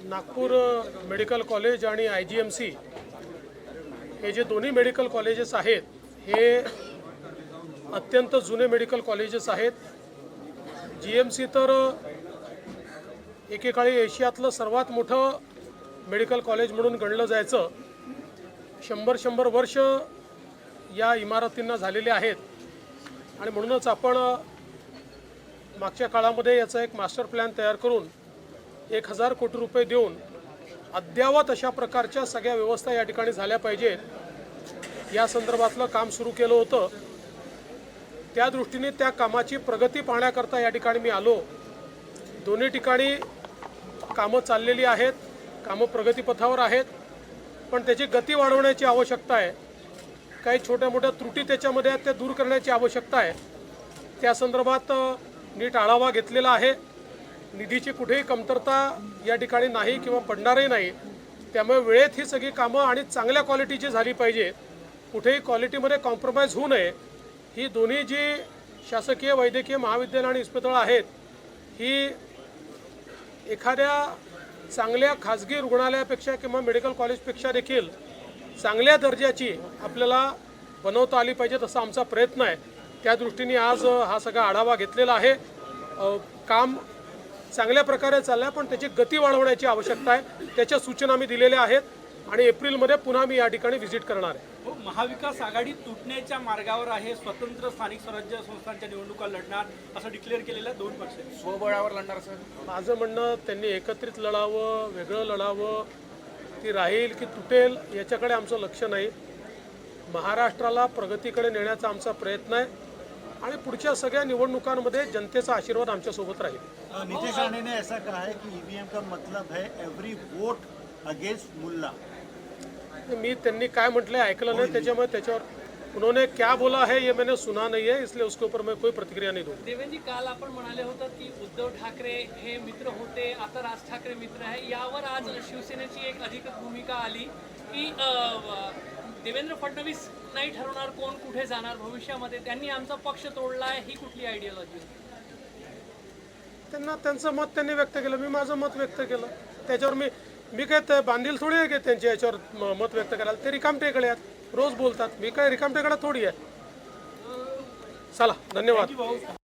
Nagpur medical college आणि IGMC हे जे दोन्ही मेडिकल कॉलेजेस आहेत हे अत्यंत जुने मेडिकल कॉलेजेस आहेत। GMC तर एकेकाळी एशियातलं सर्वात मोठं मेडिकल कॉलेज म्हणून गणलं जायचं। 100 वर्ष या इमारतींना झालेले आहेत आणि म्हणूनच आपण मागच्या काळामध्ये याचा एक मास्टर प्लॅन तयार करून 1000 कोटी रुपये देऊन अद्यावत अशा प्रकारच्या सगळ्या व्यवस्था या ठिकाणी झाल्या पाहिजेत या संदर्भातलं काम सुरू केलं होतं। त्या दृष्टीने त्या कामाची प्रगती पाहण्याकरता या ठिकाणी मी आलो। दोन्ही ठिकाणी कामं चाललेली आहेत, कामं प्रगतीपथावर आहेत, पण त्याची गती वाढवण्याची आवश्यकता आहे। काही छोट्या मोठ्या त्रुटी त्याच्यामध्ये आहेत, त्या दूर करण्याची आवश्यकता आहे। त्या संदर्भात नीट आढावा घेतलेला आहे। निधीची कुठेही कमतरता या ठिकाणी नाही किंवा पडणारही नाही, त्यामुळे वेळेत ही सगळी कामं आणि चांगल्या क्वालिटीची झाली पाहिजे। कुठेही क्वालिटीमध्ये कॉम्प्रोमाइज होऊ नये। ही दोन्ही जी शासकीय वैद्यकीय महाविद्यालय आणि इस्पितळं आहेत ही एखाद्या चांगल्या खाजगी रुग्णालयापेक्षा किंवा मेडिकल कॉलेजपेक्षा देखील चांगल्या दर्जाची आपल्याला बनवता आली पाहिजे, असा आमचा प्रयत्न आहे। त्या दृष्टीने आज हा सगळा आढावा घेतलेला आहे। काम चांगल्या प्रकारे चाललं आहे, पण त्याची गती वाढवण्याची आवश्यकता आहे। त्याच्या सूचना मी दिलेल्या आहेत आणि एप्रिलमध्ये पुन्हा मी या ठिकाणी व्हिजिट करणार आहे। महाविकास आघाडी तुटण्याच्या मार्गावर आहे, स्वतंत्र स्थानिक स्वराज्य संस्थांच्या निवडणुका लढणार असं डिक्लेअर केलेलं आहे। दोन पक्ष स्वबळावर लढणार सर। माझं म्हणणं त्यांनी एकत्रित लढावं, वेगळं लढावं, ती राहील की तुटेल याच्याकडे आमचं लक्ष नाही। महाराष्ट्राला प्रगतीकडे नेण्याचा आमचा प्रयत्न आहे आणि पुढच्या सगळ्या निवडणुकांमध्ये जनतेचा आशीर्वाद आमच्या सोबत राहील। नीतीश राणे ने ऐसा कहा है कि EVM का मतलब है एवरी वोट अगेंस्ट मुल्ला। मी त्यांनी काय म्हटलं ऐकलं नाही, त्याच्यामुळे त्याच्यावर उन्होंने क्या बोला है ये मैंने सुना नहीं है, इसलिए उसके ऊपर मैं कोई प्रतिक्रिया नहीं दूंगा। देवेंद्र जी, काल आपण म्हणाले होते की उद्धव ठाकरे हे मित्र होते, आता राज ठाकरे मित्र आहे। यावर आज शिवसेनेची एक अधिकृत भूमिका आली की देवेंद्र फडणवीस नाही ठरवणार कोण कुठे जाणार भविष्यामध्ये, त्यांनी आमचा पक्ष तोडला आहे, ही कुठली आयडियोलॉजी? त्यांना त्यांचं मत त्यांनी व्यक्त केलं, मी माझं मत व्यक्त केलं। त्याच्यावर मी काय बांधील थोडी आहे की त्यांच्या याच्यावर मत व्यक्त करायला। ते रिकामटेकडे आहेत, रोज बोलतात, मी काय रिकामटेकडे थोडी आहे। चला, धन्यवाद।